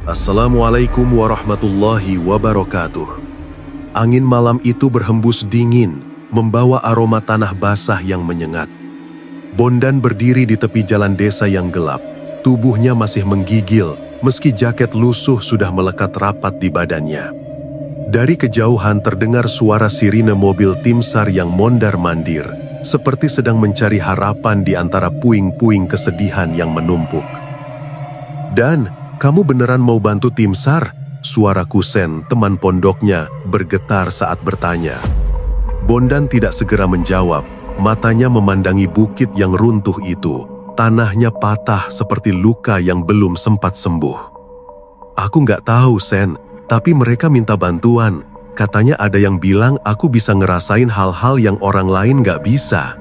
Assalamualaikum warahmatullahi wabarakatuh. Angin malam itu berhembus dingin, membawa aroma tanah basah yang menyengat. Bondan berdiri di tepi jalan desa yang gelap. Tubuhnya masih menggigil, meski jaket lusuh sudah melekat rapat di badannya. Dari kejauhan terdengar suara sirine mobil tim SAR yang mondar-mandir, seperti sedang mencari harapan di antara puing-puing kesedihan yang menumpuk. "Dan, kamu beneran mau bantu tim SAR?" Suara Kusen, teman pondoknya, bergetar saat bertanya. Bondan tidak segera menjawab, matanya memandangi bukit yang runtuh itu. Tanahnya patah seperti luka yang belum sempat sembuh. "Aku nggak tahu, Sen, tapi mereka minta bantuan. Katanya ada yang bilang aku bisa ngerasain hal-hal yang orang lain nggak bisa."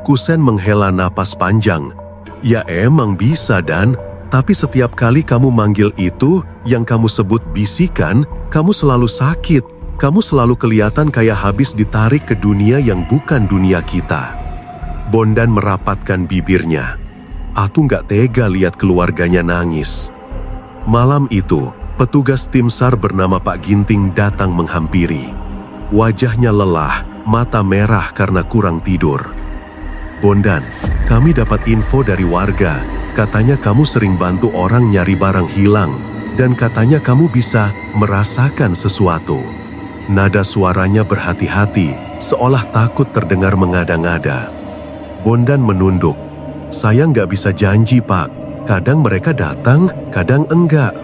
Kusen menghela napas panjang. "Ya emang bisa, Dan. Tapi setiap kali kamu manggil itu, yang kamu sebut bisikan, kamu selalu sakit. Kamu selalu kelihatan kayak habis ditarik ke dunia yang bukan dunia kita." Bondan merapatkan bibirnya. "Aku nggak tega lihat keluarganya nangis." Malam itu, petugas tim SAR bernama Pak Ginting datang menghampiri. Wajahnya lelah, mata merah karena kurang tidur. "Bondan, kami dapat info dari warga. Katanya kamu sering bantu orang nyari barang hilang, dan katanya kamu bisa merasakan sesuatu." Nada suaranya berhati-hati, seolah takut terdengar mengada-ngada. Bondan menunduk. "Saya nggak bisa janji, Pak. Kadang mereka datang, kadang enggak."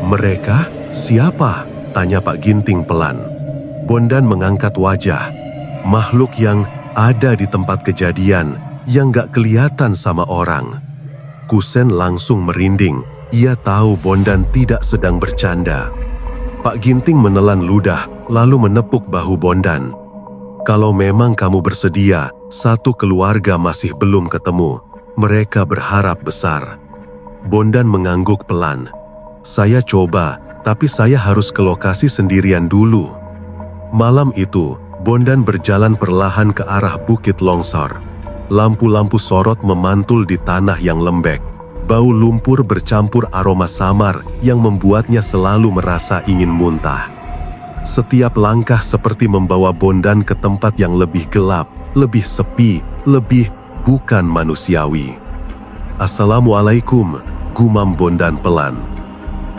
"Mereka? Siapa?" tanya Pak Ginting pelan. Bondan mengangkat wajah. "Makhluk yang ada di tempat kejadian, yang nggak kelihatan sama orang." Kusen langsung merinding. Ia tahu Bondan tidak sedang bercanda. Pak Ginting menelan ludah, lalu menepuk bahu Bondan. "Kalau memang kamu bersedia, satu keluarga masih belum ketemu. Mereka berharap besar." Bondan mengangguk pelan. "Saya coba, tapi saya harus ke lokasi sendirian dulu." Malam itu, Bondan berjalan perlahan ke arah Bukit Longsor. Lampu-lampu sorot memantul di tanah yang lembek. Bau lumpur bercampur aroma samar yang membuatnya selalu merasa ingin muntah. Setiap langkah seperti membawa Bondan ke tempat yang lebih gelap, lebih sepi, lebih bukan manusiawi. "Assalamualaikum," gumam Bondan pelan.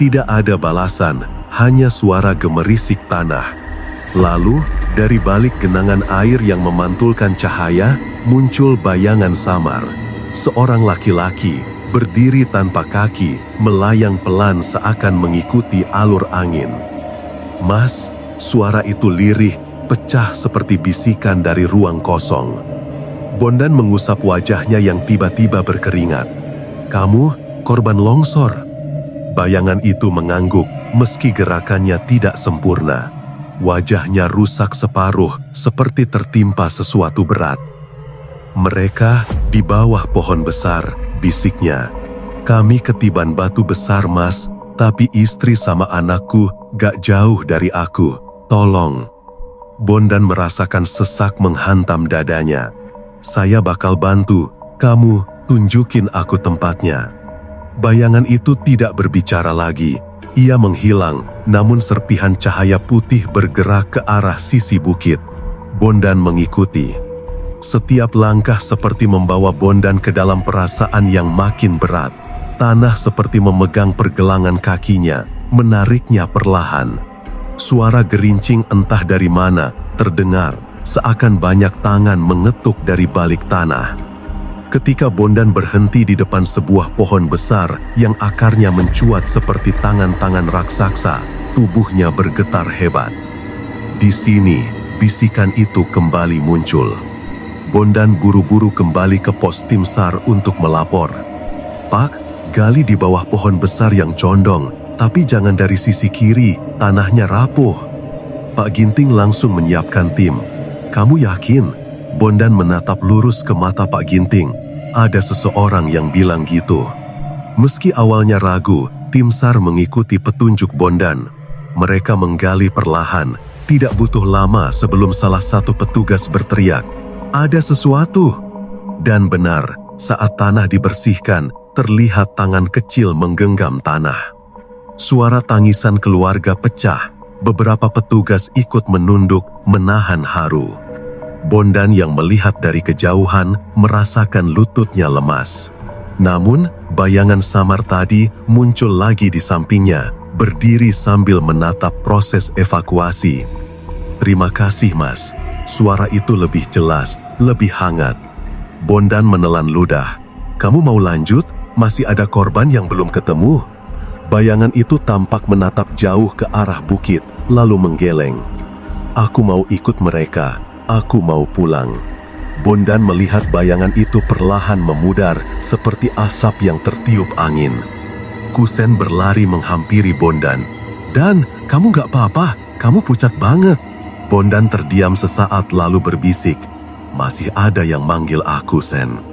Tidak ada balasan, hanya suara gemerisik tanah. Lalu, dari balik genangan air yang memantulkan cahaya, muncul bayangan samar. Seorang laki-laki, berdiri tanpa kaki, melayang pelan seakan mengikuti alur angin. "Mas," suara itu lirih, pecah seperti bisikan dari ruang kosong. Bondan mengusap wajahnya yang tiba-tiba berkeringat. "Kamu korban longsor?" Bayangan itu mengangguk, meski gerakannya tidak sempurna. Wajahnya rusak separuh, seperti tertimpa sesuatu berat. "Mereka di bawah pohon besar," bisiknya. "Kami ketiban batu besar, Mas, tapi istri sama anakku gak jauh dari aku. Tolong." Bondan merasakan sesak menghantam dadanya. "Saya bakal bantu, kamu tunjukin aku tempatnya." Bayangan itu tidak berbicara lagi. Ia menghilang, namun serpihan cahaya putih bergerak ke arah sisi bukit. Bondan mengikuti. Setiap langkah seperti membawa Bondan ke dalam perasaan yang makin berat. Tanah seperti memegang pergelangan kakinya, menariknya perlahan. Suara gerincing entah dari mana terdengar, seakan banyak tangan mengetuk dari balik tanah. Ketika Bondan berhenti di depan sebuah pohon besar yang akarnya mencuat seperti tangan-tangan raksasa, tubuhnya bergetar hebat. Di sini, bisikan itu kembali muncul. Bondan buru-buru kembali ke pos tim SAR untuk melapor. "Pak, gali di bawah pohon besar yang condong, tapi jangan dari sisi kiri, tanahnya rapuh." Pak Ginting langsung menyiapkan tim. "Kamu yakin?" Bondan menatap lurus ke mata Pak Ginting. Ada seseorang yang bilang gitu. Meski awalnya ragu, tim SAR mengikuti petunjuk Bondan. Mereka menggali perlahan. Tidak butuh lama sebelum salah satu petugas berteriak, "Ada sesuatu!" Dan benar, saat tanah dibersihkan, terlihat tangan kecil menggenggam tanah. Suara tangisan keluarga pecah. Beberapa petugas ikut menunduk, menahan haru. Bondan yang melihat dari kejauhan merasakan lututnya lemas. Namun, bayangan samar tadi muncul lagi di sampingnya, berdiri sambil menatap proses evakuasi. "Terima kasih, Mas." Suara itu lebih jelas, lebih hangat. Bondan menelan ludah. "Kamu mau lanjut? Masih ada korban yang belum ketemu." Bayangan itu tampak menatap jauh ke arah bukit, lalu menggeleng. "Aku mau ikut mereka. Aku mau pulang." Bondan melihat bayangan itu perlahan memudar seperti asap yang tertiup angin. Kusen berlari menghampiri Bondan. "Dan, kamu gak apa-apa, kamu pucat banget." Bondan terdiam sesaat lalu berbisik, "Masih ada yang manggil aku, Sen."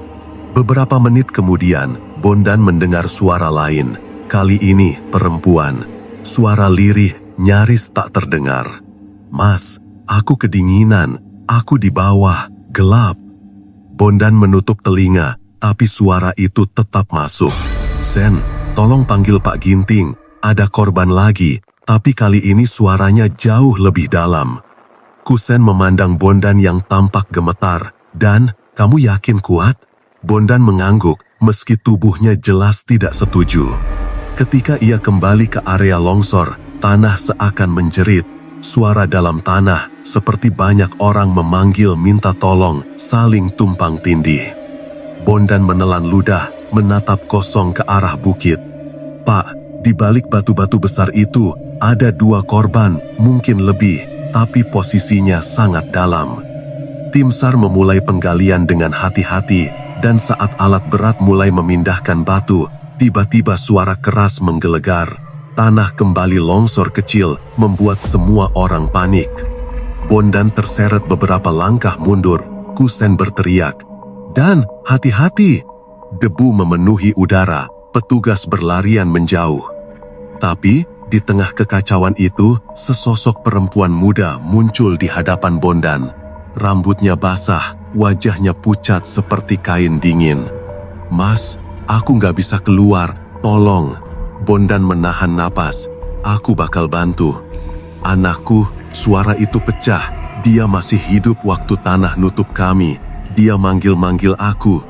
Beberapa menit kemudian, Bondan mendengar suara lain. Kali ini perempuan. Suara lirih nyaris tak terdengar. "Mas, aku kedinginan, aku di bawah, gelap." Bondan menutup telinga, tapi suara itu tetap masuk. "Sen, tolong panggil Pak Ginting, ada korban lagi, tapi kali ini suaranya jauh lebih dalam." Kusen memandang Bondan yang tampak gemetar. "Dan, kamu yakin kuat?" Bondan mengangguk, meski tubuhnya jelas tidak setuju. Ketika ia kembali ke area longsor, tanah seakan menjerit. Suara dalam tanah, seperti banyak orang memanggil minta tolong, saling tumpang tindih. Bondan menelan ludah, menatap kosong ke arah bukit. "Pak, di balik batu-batu besar itu, ada 2 korban, mungkin lebih, tapi posisinya sangat dalam." Tim SAR memulai penggalian dengan hati-hati, dan saat alat berat mulai memindahkan batu, tiba-tiba suara keras menggelegar. Tanah kembali longsor kecil, membuat semua orang panik. Bondan terseret beberapa langkah mundur. Kusen berteriak, "Dan, hati-hati!" Debu memenuhi udara, petugas berlarian menjauh. Tapi, di tengah kekacauan itu, sesosok perempuan muda muncul di hadapan Bondan. Rambutnya basah, wajahnya pucat seperti kain dingin. "Mas, aku gak bisa keluar, tolong." Bondan menahan napas. "Aku bakal bantu." "Anakku," suara itu pecah. "Dia masih hidup waktu tanah nutup kami. Dia manggil-manggil aku."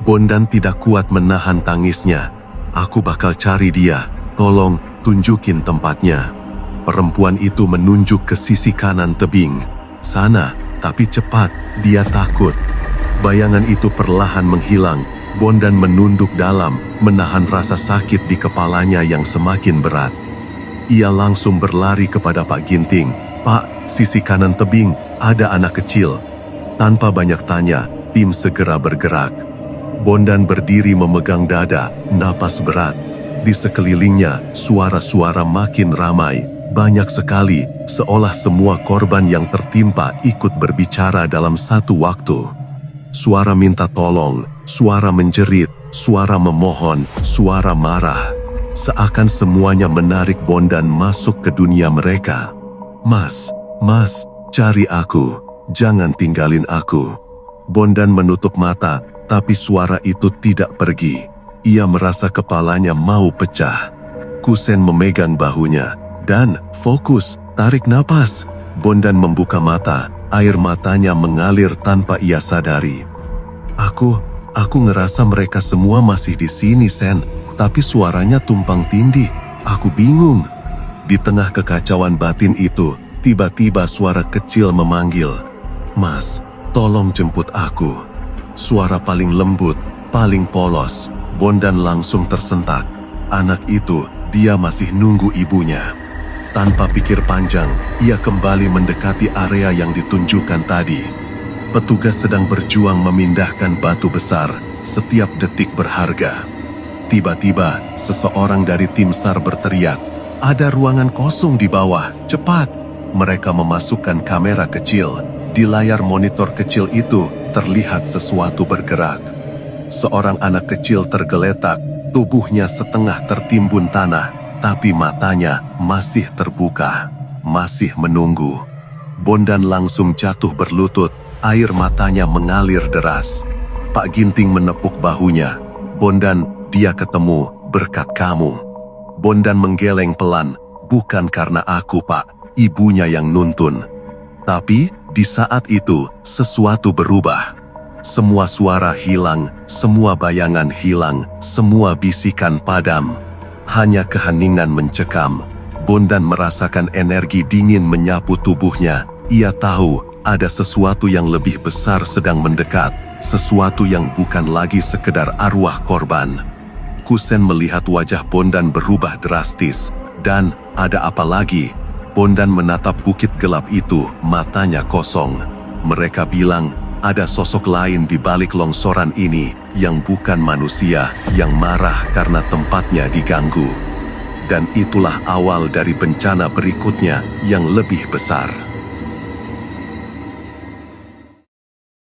Bondan tidak kuat menahan tangisnya. "Aku bakal cari dia. Tolong, tunjukin tempatnya." Perempuan itu menunjuk ke sisi kanan tebing. "Sana, tapi cepat, dia takut." Bayangan itu perlahan menghilang. Bondan menunduk dalam, menahan rasa sakit di kepalanya yang semakin berat. Ia langsung berlari kepada Pak Ginting. "Pak, sisi kanan tebing, ada anak kecil." Tanpa banyak tanya, tim segera bergerak. Bondan berdiri memegang dada, napas berat. Di sekelilingnya, suara-suara makin ramai. Banyak sekali, seolah semua korban yang tertimpa ikut berbicara dalam satu waktu. Suara minta tolong, suara menjerit, suara memohon, suara marah. Seakan semuanya menarik Bondan masuk ke dunia mereka. Mas, cari aku, jangan tinggalin aku." Bondan menutup mata, tapi suara itu tidak pergi. Ia merasa kepalanya mau pecah. Kusen memegang bahunya. "Dan, fokus, tarik napas." Bondan membuka mata. Air matanya mengalir tanpa ia sadari. Aku ngerasa mereka semua masih di sini, Sen. Tapi suaranya tumpang tindih. Aku bingung." Di tengah kekacauan batin itu, tiba-tiba suara kecil memanggil, "Mas, tolong jemput aku." Suara paling lembut, paling polos. Bondan langsung tersentak. Anak itu, dia masih nunggu ibunya. Tanpa pikir panjang, ia kembali mendekati area yang ditunjukkan tadi. Petugas sedang berjuang memindahkan batu besar, setiap detik berharga. Tiba-tiba, seseorang dari tim SAR berteriak, "Ada ruangan kosong di bawah, cepat!" Mereka memasukkan kamera kecil. Di layar monitor kecil itu, terlihat sesuatu bergerak. Seorang anak kecil tergeletak, tubuhnya setengah tertimbun tanah, tapi matanya masih terbuka, masih menunggu. Bondan langsung jatuh berlutut, air matanya mengalir deras. Pak Ginting menepuk bahunya. "Bondan, dia ketemu berkat kamu." Bondan menggeleng pelan. "Bukan karena aku, Pak. Ibunya yang nuntun." Tapi di saat itu sesuatu berubah. Semua suara hilang, semua bayangan hilang, semua bisikan padam. Hanya keheningan mencekam. Bondan merasakan energi dingin menyapu tubuhnya. Ia tahu ada sesuatu yang lebih besar sedang mendekat, sesuatu yang bukan lagi sekedar arwah korban. Kusen melihat wajah Bondan berubah drastis. Dan ada apa lagi? Bondan menatap bukit gelap itu, matanya kosong. Mereka bilang, ada sosok lain di balik longsoran ini yang bukan manusia, yang marah karena tempatnya diganggu. Dan itulah awal dari bencana berikutnya yang lebih besar.